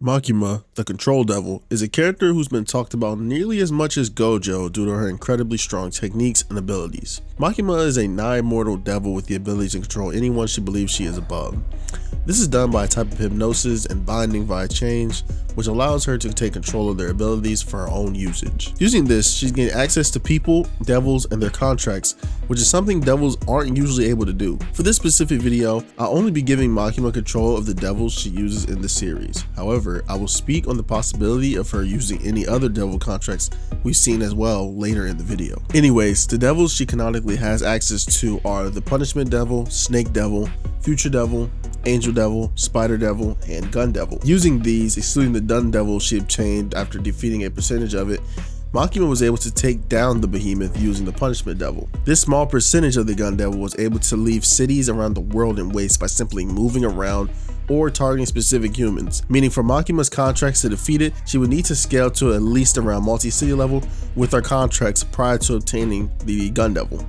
Makima, the Control Devil, is a character who's been talked about nearly as much as Gojo due to her incredibly strong techniques and abilities. Makima is a nigh-immortal devil with the ability to control anyone she believes she is above. This is done by a type of hypnosis and binding via chains, which allows her to take control of their abilities for her own usage. Using this, she's gained access to people, devils, and their contracts, which is something devils aren't usually able to do. For this specific video, I'll only be giving Makima control of the devils she uses in the series. However, I will speak on the possibility of her using any other devil contracts we've seen as well later in the video. Anyways, the devils she canonically has access to are the Punishment Devil, Snake Devil, Future Devil, Angel Devil, Spider Devil, and Gun Devil. Using these, excluding the Dun Devil she obtained after defeating a percentage of it, Makima was able to take down the behemoth using the Punishment Devil. This small percentage of the Gun Devil was able to leave cities around the world in waste by simply moving around or targeting specific humans, meaning for Makima's contracts to defeat it, she would need to scale to at least around multi-city level with her contracts prior to obtaining the Gun Devil.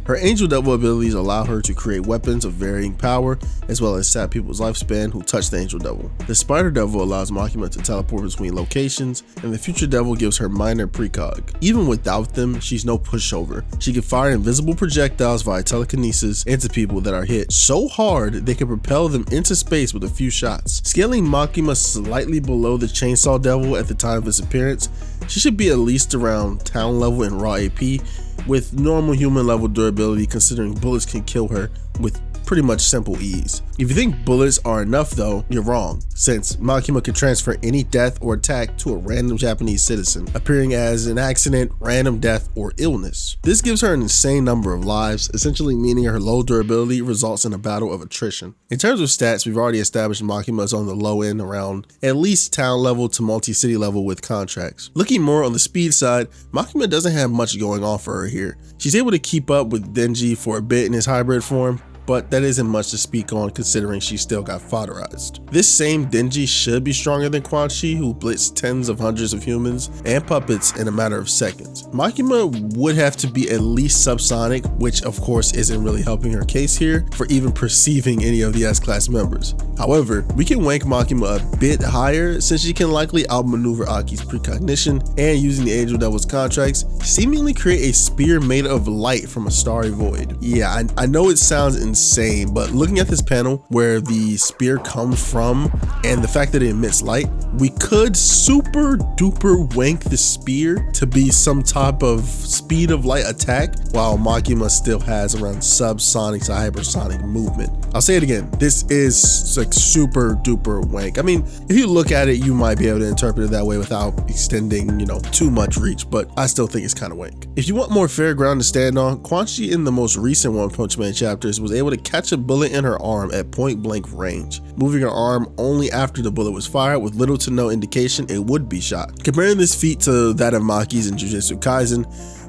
Her Angel Devil abilities allow her to create weapons of varying power, as well as sap people's lifespan who touch the Angel Devil. The Spider Devil allows Makima to teleport between locations, and the Future Devil gives her minor precog. Even without them, she's no pushover. She can fire invisible projectiles via telekinesis into people that are hit so hard they can propel them into space with a few shots. Scaling Makima slightly below the Chainsaw Devil at the time of his appearance, she should be at least around town level in raw AP, with normal human level durability considering bullets can kill her with pretty much simple ease. If you think bullets are enough though, you're wrong, since Makima can transfer any death or attack to a random Japanese citizen, appearing as an accident, random death, or illness. This gives her an insane number of lives, essentially meaning her low durability results in a battle of attrition. In terms of stats, we've already established Makima is on the low end around at least town level to multi-city level with contracts. Looking more on the speed side, Makima doesn't have much going on for her here. She's able to keep up with Denji for a bit in his hybrid form, but that isn't much to speak on considering she still got fodderized. This same Denji should be stronger than Quan Chi, who blitzed tens of hundreds of humans and puppets in a matter of seconds. Makima would have to be at least subsonic, which of course isn't really helping her case here for even perceiving any of the S-Class members. However, we can rank Makima a bit higher since she can likely outmaneuver Aki's precognition and using the Angel Devil's contracts, seemingly create a spear made of light from a starry void. Yeah, I know it sounds insane, but looking at this panel where the spear comes from and the fact that it emits light, we could super duper wank the spear to be some type of speed of light attack while Makima still has around subsonic to hypersonic movement. I'll say it again, this is like super duper wank. I mean, if you look at it, you might be able to interpret it that way without extending, too much reach, but I still think it's kind of wank. If you want more fair ground to stand on, Quan Chi in the most recent One Punch Man chapters was able to catch a bullet in her arm at point blank range, moving her arm only after the bullet was fired with little to no indication it would be shot. Comparing this feat to that of Maki's in Jujutsu Kaisen,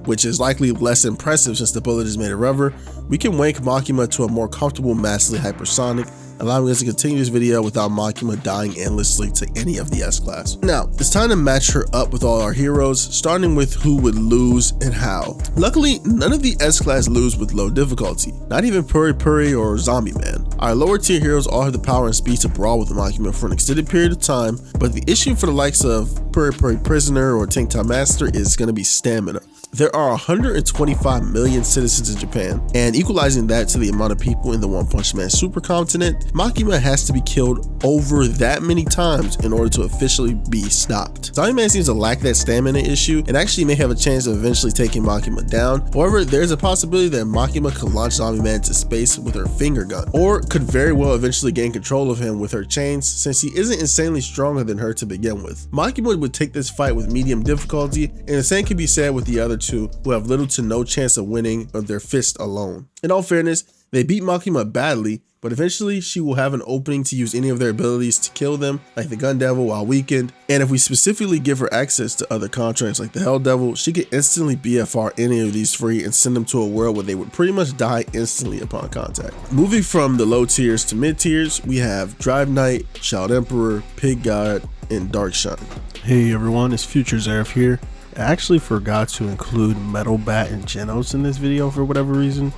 which is likely less impressive since the bullet is made of rubber, we can wank Makima to a more comfortable massively hypersonic, allowing us to continue this video without Makima dying endlessly to any of the S-Class. Now, it's time to match her up with all our heroes, starting with who would lose and how. Luckily, none of the S-Class lose with low difficulty, not even Puri Puri or Zombie Man. Our lower tier heroes all have the power and speed to brawl with Makima for an extended period of time, but the issue for the likes of Puri Puri Prisoner or Tank Top Master is going to be stamina. There are 125 million citizens in Japan, and equalizing that to the amount of people in the One Punch Man supercontinent, Makima has to be killed over that many times in order to officially be stopped. Zombie Man seems to lack that stamina issue and actually may have a chance of eventually taking Makima down. However, there's a possibility that Makima could launch Zombie Man into space with her finger gun, or could very well eventually gain control of him with her chains since he isn't insanely stronger than her to begin with. Makima would take this fight with medium difficulty, and the same can be said with the other two who have little to no chance of winning of their fist alone. In all fairness, they beat Makima badly, but eventually she will have an opening to use any of their abilities to kill them, like the Gun Devil while weakened, and if we specifically give her access to other contracts like the Hell Devil, she can instantly BFR any of these free and send them to a world where they would pretty much die instantly upon contact. Moving from the low tiers to mid tiers, we have Drive Knight, Child Emperor, Pig God, and Dark Shine. Hey everyone, it's Future Zeref here. I actually forgot to include Metal Bat and Genos in this video for whatever reason.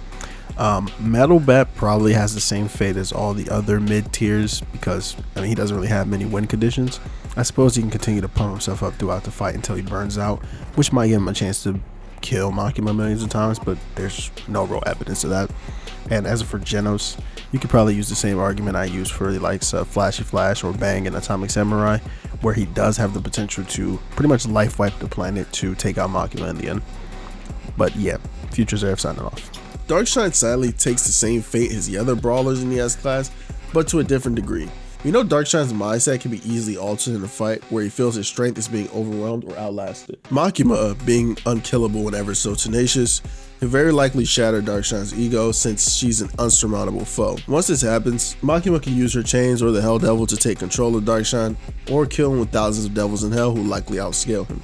Metal Bat probably has the same fate as all the other mid tiers because he doesn't really have many win conditions. I suppose he can continue to pump himself up throughout the fight until he burns out, which might give him a chance to kill Makima millions of times, but there's no real evidence of that. And as for Genos, you could probably use the same argument I use for the likes of Flashy Flash or Bang and Atomic Samurai, where he does have the potential to pretty much life wipe the planet to take out Makima in the end. But yeah, Future Zeref signing off. Darkshine sadly takes the same fate as the other brawlers in the S-Class, but to a different degree. We know Darkshine's mindset can be easily altered in a fight where he feels his strength is being overwhelmed or outlasted. Makima, being unkillable and ever so tenacious, can very likely shatter Darkshine's ego since she's an unsurmountable foe. Once this happens, Makima can use her chains or the Hell Devil to take control of Darkshine or kill him with thousands of devils in hell who likely outscale him.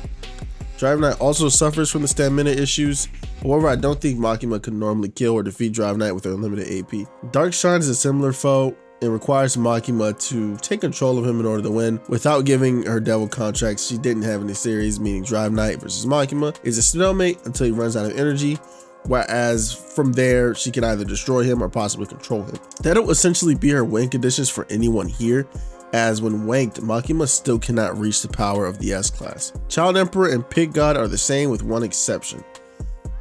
Zerechanyt also suffers from the stamina issues, however I don't think Makima could normally kill or defeat Zerechanyt with her limited AP. Darkshine is a similar foe and requires Makima to take control of him in order to win. Without giving her devil contracts she didn't have in the series, meaning Zerechanyt versus Makima is a stalemate until he runs out of energy, whereas from there she can either destroy him or possibly control him. That'll essentially be her win conditions for anyone here, as when wanked, Makima still cannot reach the power of the S-Class. Child Emperor and Pig God are the same with one exception.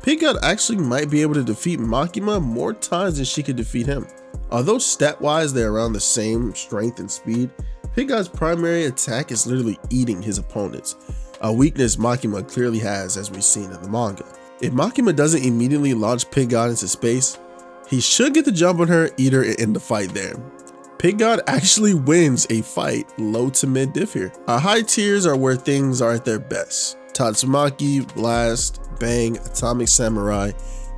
Pig God actually might be able to defeat Makima more times than she could defeat him. Although stat-wise they're around the same strength and speed, Pig God's primary attack is literally eating his opponents, a weakness Makima clearly has as we've seen in the manga. If Makima doesn't immediately launch Pig God into space, he should get the jump on her, eat her, and end the fight there. Pig God actually wins a fight low to mid diff here. Our high tiers are where things are at their best. Tatsumaki, Blast, Bang, Atomic Samurai,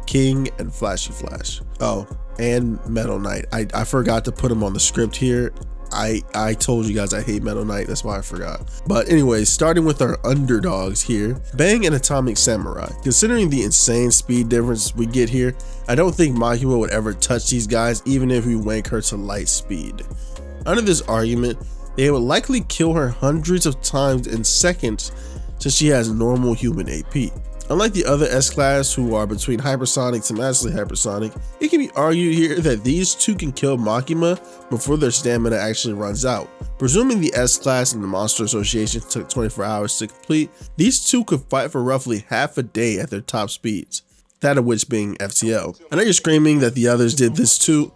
King, and Flashy Flash. Oh, and Metal Knight. I forgot to put him on the script here. I told you guys I hate Metal Knight, that's why I forgot. But anyways, starting with our underdogs here, Bang and Atomic Samurai. Considering the insane speed difference we get here, I don't think Makima would ever touch these guys even if we wank her to light speed. Under this argument, they would likely kill her hundreds of times in seconds since she has normal human AP. Unlike the other S-Class who are between hypersonic to massively hypersonic, it can be argued here that these two can kill Makima before their stamina actually runs out. Presuming the S-Class and the Monster Association took 24 hours to complete, these two could fight for roughly half a day at their top speeds, that of which being FTL. I know you're screaming that the others did this too,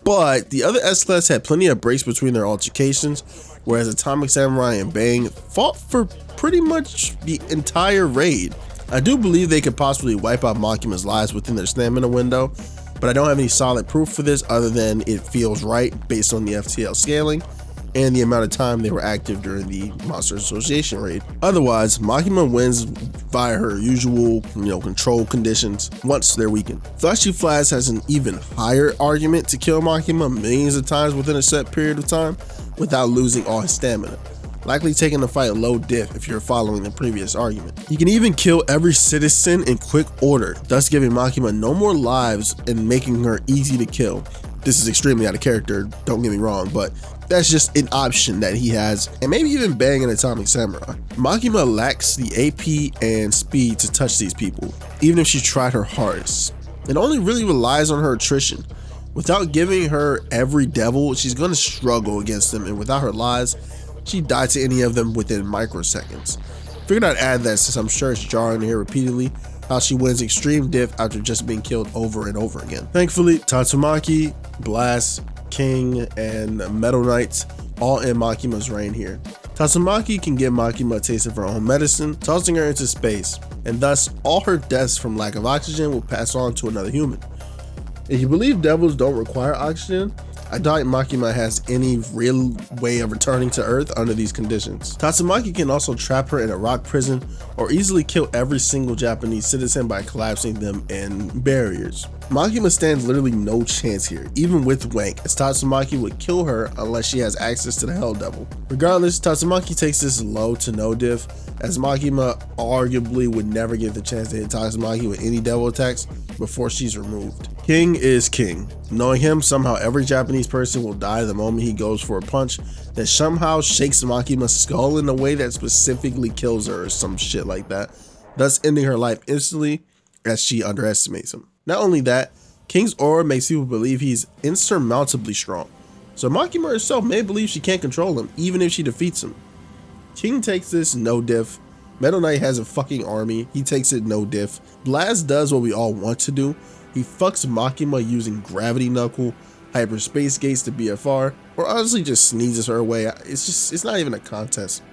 but the other S-Class had plenty of breaks between their altercations, whereas Atomic Samurai and Bang fought for pretty much the entire raid. I do believe they could possibly wipe out Makima's lives within their stamina window, but I don't have any solid proof for this other than it feels right based on the FTL scaling and the amount of time they were active during the Monster Association raid. Otherwise, Makima wins via her usual, control conditions once they're weakened. Flashy Flash has an even higher argument to kill Makima millions of times within a set period of time without losing all his stamina, likely taking the fight low diff if you're following the previous argument. He can even kill every citizen in quick order, thus giving Makima no more lives and making her easy to kill. This is extremely out of character, don't get me wrong, but that's just an option that he has, and maybe even Bang an Atomic Samurai. Makima lacks the AP and speed to touch these people, even if she tried her hardest. It only really relies on her attrition. Without giving her every devil, she's going to struggle against them, and without her lives, she died to any of them within microseconds. Figured I'd add that since I'm sure it's jarring to hear repeatedly how she wins extreme diff after just being killed over and over again. Thankfully, Tatsumaki, Blast, King, and Metal Knight all in Makima's reign here. Tatsumaki can give Makima a taste of her own medicine, tossing her into space, and thus all her deaths from lack of oxygen will pass on to another human. If you believe devils don't require oxygen, I doubt Makima has any real way of returning to Earth under these conditions. Tatsumaki can also trap her in a rock prison or easily kill every single Japanese citizen by collapsing them in barriers. Makima stands literally no chance here, even with Wank, as Tatsumaki would kill her unless she has access to the Hell Devil. Regardless, Tatsumaki takes this low to no diff, as Makima arguably would never get the chance to hit Tatsumaki with any devil attacks before she's removed. King is king. Knowing him, somehow every Japanese person will die the moment he goes for a punch that somehow shakes Makima's skull in a way that specifically kills her or some shit like that, thus ending her life instantly as she underestimates him. Not only that, King's aura makes people believe he's insurmountably strong, so Makima herself may believe she can't control him even if she defeats him. King takes this no diff. Metal Knight has a fucking army. He takes it no diff. Blast does what we all want to do. He fucks Makima using Gravity Knuckle, Hyperspace Gates to BFR, or honestly just sneezes her away. It's not even a contest.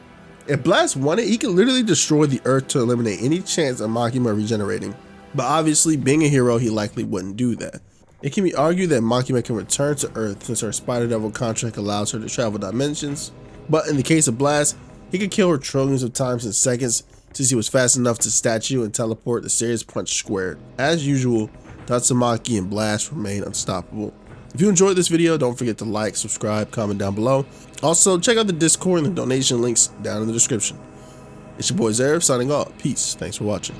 If Blast wanted, he could literally destroy the Earth to eliminate any chance of Makima regenerating. But obviously, being a hero, he likely wouldn't do that. It can be argued that Makima can return to Earth since her Spider Devil contract allows her to travel dimensions. But in the case of Blast, he could kill her trillions of times in seconds since he was fast enough to statue and teleport the Serious Punch squared. As usual, Tatsumaki and Blast remain unstoppable. If you enjoyed this video, don't forget to like, subscribe, comment down below. Also, check out the Discord and the donation links down in the description. It's your boy Zeref signing off. Peace. Thanks for watching.